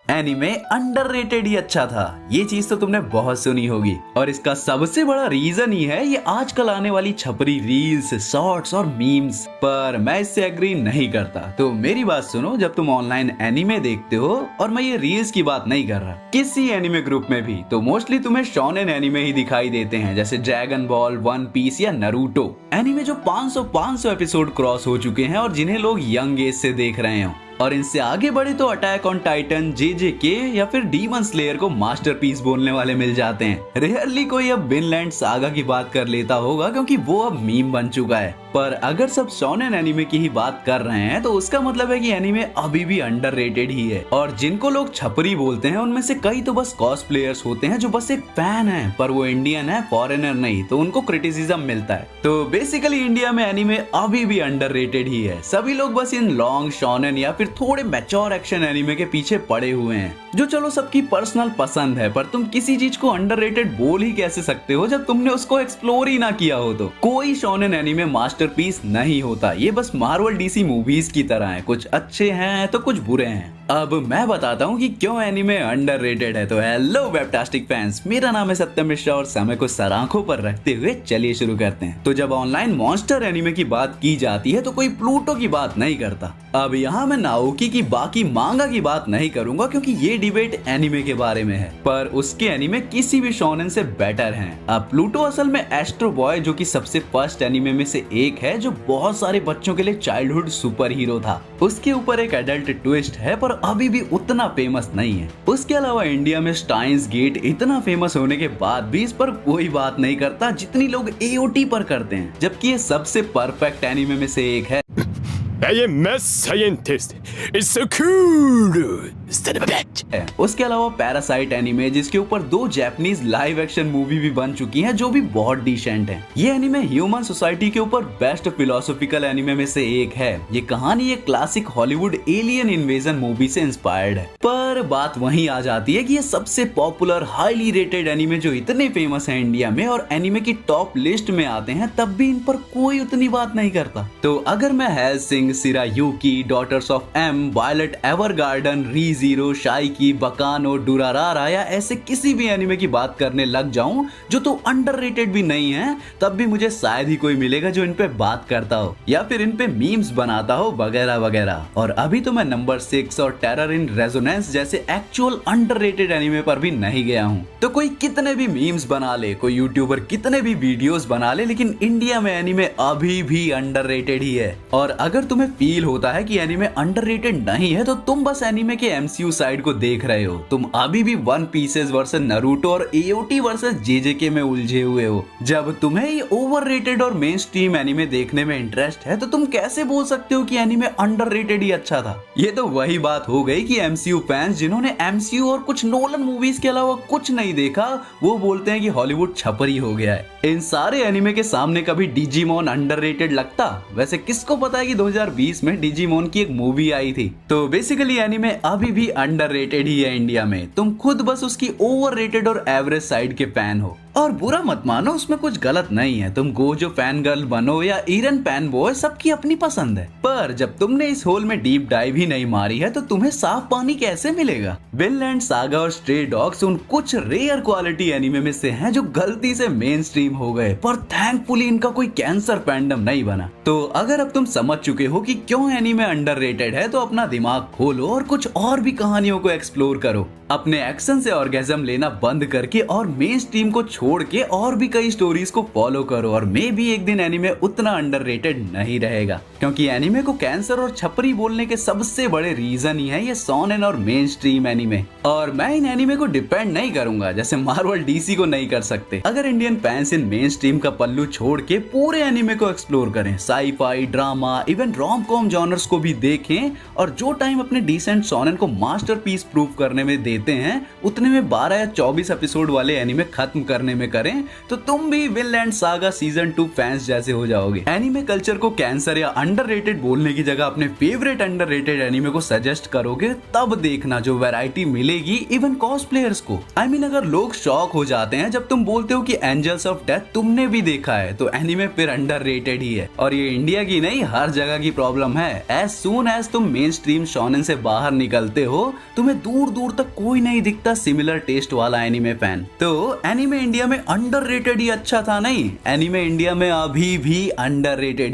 Anime underrated ही अच्छा था। ये चीज तो तुमने बहुत सुनी होगी और इसका सबसे बड़ा रीजन ही है ये आजकल आने वाली छपरी रील्स, शॉर्ट्स और मीम्स। पर मैं इससे एग्री नहीं करता। तो मेरी बात सुनो, जब तुम ऑनलाइन एनीमे देखते हो, और मैं ये रील्स की बात नहीं कर रहा, किसी एनीमे ग्रुप में भी, तो मोस्टली तुम्हें शोनेन एनीमे ही दिखाई देते हैं, जैसे ड्रैगन बॉल, वन पीस या नारुतो। एनीमे जो 500 एपिसोड क्रॉस हो चुके हैं और जिन्हें लोग यंग एज से देख रहे हो। और इनसे आगे बढ़े तो अटैक ऑन टाइटन, जेजेके या फिर डीमन स्लेयर को मास्टरपीस बोलने वाले मिल जाते हैं। रेयरली कोई अब विनलैंड सागा की बात कर लेता होगा क्योंकि वो अब मीम बन चुका है। पर अगर सब शोनेन एनीमे की ही बात कर रहे हैं तो उसका मतलब है कि एनीमे अभी भी अंडररेटेड ही है। और जिनको लोग छपरी बोलते हैं उनमें से कई तो बस कॉस्प्लेयर्स होते हैं जो बस एक फैन है, पर वो इंडियन है, फॉरेनर नहीं, तो उनको क्रिटिसिज्म मिलता है। तो बेसिकली इंडिया में एनीमे अभी भी अंडररेटेड ही है। सभी लोग बस इन लॉन्ग शोनेन या फिर थोड़े मैच्योर एक्शन एनीमे के पीछे पड़े हुए हैं, जो चलो सबकी पर्सनल पसंद है। पर तुम किसी चीज को अंडररेटेड बोल ही कैसे सकते हो जब तुमने उसको एक्सप्लोर ही ना किया हो। तो कोई शोनेन एनीमे मास्टरपीस नहीं होता, ये बस मार्वल डीसी मूवीज की तरह है, कुछ अच्छे हैं तो कुछ बुरे हैं। अब मैं बताता हूँ कि क्यों एनीमे अंडररेटेड है। तो हेलो वेबटास्टिक फैंस, मेरा नाम है सत्यम मिश्रा और समय को सराखों पर रखते हुए चलिए शुरू करते हैं। तो जब ऑनलाइन मॉन्स्टर एनीमे की बात की जाती है तो कोई प्लूटो की बात नहीं करता। अब यहाँ मैं नाओकी की बाकी मांगा की बात नहीं करूंगा क्योंकि ये डिबेट एनीमे के बारे में है, पर उसके एनीमे किसी भी शोनेन से बेटर हैं। अब प्लूटो असल में एस्ट्रो बॉय, जो कि सबसे फर्स्ट एनीमे में से एक है जो बहुत सारे बच्चों के लिए चाइल्डहुड सुपर हीरो था। उसके ऊपर एक एडल्ट ट्विस्ट है पर अभी भी उतना फेमस नहीं है। उसके अलावा इंडिया में स्टाइन्स गेट इतना फेमस होने के बाद भी इस पर कोई बात नहीं करता जितनी लोग एओटी पर करते हैं, जबकि ये सबसे परफेक्ट एनीमे में से एक है। I am mad scientist. It's so cool. Son of a bitch. उसके अलावा पैरासाइट एनीमे, जिसके ऊपर 2 जापानीज लाइव एक्शन मूवी भी बन चुकी हैं जो भी बहुत डिसेंट हैं। ये एनीमे ह्यूमन सोसाइटी के ऊपर बेस्ट फिलोसॉफिकल एनीमे में से एक है। ये कहानी एक classic Hollywood alien invasion movie से इंस्पायर्ड है। पर बात वहीं आ जाती है कि ये सबसे पॉपुलर हाईली रेटेड एनीमे जो इतने फेमस है इंडिया में और एनीमे की टॉप लिस्ट में आते हैं, तब भी इन पर कोई उतनी बात नहीं करता। तो अगर मैं हेल सिंह, सिरायुकी, daughters of M, Violet Evergarden, Re Zero, Shiki, Baccano, Durarara या ऐसे किसी भी एनीमे की बात करने लग जाऊं जो तो अंडररेटेड भी नहीं है, तब भी मुझे शायद ही कोई मिलेगा जो इन पे बात करता हो या फिर इन पे मीम्स बनाता हो वगैरह वगैरह। और अभी तो मैं नंबर 6 और टेरर इन रेजोनेंस जैसे एक्चुअल अंडररेटेड एनीमे पर भी नहीं गया हूँ। तो कोई कितने भी मीम्स बना ले, कोई यूट्यूबर कितने भी वीडियोस बना ले, लेकिन इंडिया में एनीमे अभी भी अंडररेटेड ही है। और अगर तुम्हें फील होता है कि एनीमे अंडररेटेड नहीं है तो तुम बस एनीमे के एमसीयू साइड को देख रहे हो। तुम अभी भी वन पीसेस वर्सेस नारुतो और एओटी वर्सेस जेजेके में उलझे हुए हो। जब तुम्हें ये ओवररेटेड और मेन स्ट्रीम एनीमे देखने में इंटरेस्ट है तो तुम कैसे बोल सकते हो कि एनीमे अंडररेटेड ही अच्छा था। ये तो वही बात हो गई कि एमसीयू फैंस जिन्होंने एमसीयू और कुछ नोलन मूवीज के अलावा कुछ नहीं देखा, वो बोलते हैं कि हॉलीवुड छपरी हो गया है। इन सारे एनीमे के सामने कभी डिजिमोन अंडररेटेड लगता? वैसे किसको पता है कि 2020 में डिजिमोन की एक मूवी आई थी। तो बेसिकली एनीमे अभी भी अंडररेटेड ही है इंडिया में। तुम खुद बस उसकी ओवररेटेड और एवरेज साइड के फैन हो। और बुरा मत मानो, उसमें कुछ गलत नहीं है। तुम गोजो फैन गर्ल बनो या ईरन फैन बॉय, सबकी अपनी पसंद है। पर जब तुमने इस होल में डीप डाइव ही नहीं मारी है तो तुम्हें साफ पानी कैसे मिलेगा? विनलैंड सागा और स्ट्रे डॉग्स उन कुछ रेयर क्वालिटी एनीमे में से हैं जो गलती से मेन स्ट्रीम हो गए, पर थैंकफुली इनका कोई कैंसर फैंडम नहीं बना। तो अगर अब तुम समझ चुके हो कि क्यों एनीमे अंडररेटेड है, तो अपना दिमाग खोलो और कुछ और भी कहानियों को एक्सप्लोर करो। अपने एक्शन से ऑर्गेजम लेना बंद करके और मेन स्ट्रीम को छोड़ के और भी कई स्टोरीज को फॉलो करो, और मे भी एक दिन एनीमे उतना अंडररेटेड नहीं रहेगा। क्योंकि एनीमे को कैंसर और छपरी बोलने के सबसे बड़े रीजन ही है ये शोनेन और मेन स्ट्रीम एनीमे। और मैं इन एनीमे को डिपेंड नहीं करूंगा जैसे मार्वल डीसी को नहीं कर सकते। अगर Indian fans in mainstream का पल्लू छोड़ के पूरे एनीमे को एक्सप्लोर करें, sci-fi, drama, even rom com genres को भी देखें, और जो टाइम अपने डिसेंट शोनेन को मास्टरपीस प्रूफ करने में देते हैं, उतने में 12 या 24 एपिसोड वाले एनीमे खत्म करने में करें तो तुम भी विनलैंड सागा सीजन 2 फैंस जैसे हो जाओगे। एनीमे कल्चर को कैंसर या अंडररेटेड बोलने की जगह अपने फेवरेट अंडररेटेड एनीमे को सजेस्ट करोगे तब देखना जो वैरायटी मिलेगी इवन कॉस्प्लेयर्स को। I mean, अगर लोग शॉक हो जाते हैं जब तुम बोलते हो कि एंजल्स ऑफ डेथ तुमने भी देखा है तो एनीमे फिर अंडररेटेड ही है। और ये इंडिया की नहीं हर जगह की प्रॉब्लम है। एज सून एज तुम मेन स्ट्रीम शोनेन से बाहर निकलते हो तुम्हें दूर दूर तक कोई नहीं दिखता सिमिलर टेस्ट वाला एनीमे फैन। तो एनीमे इंडिया में अंडररेटेड ही अच्छा था नहीं, एनीमे इंडिया में अभी भी अंडररेटेड ही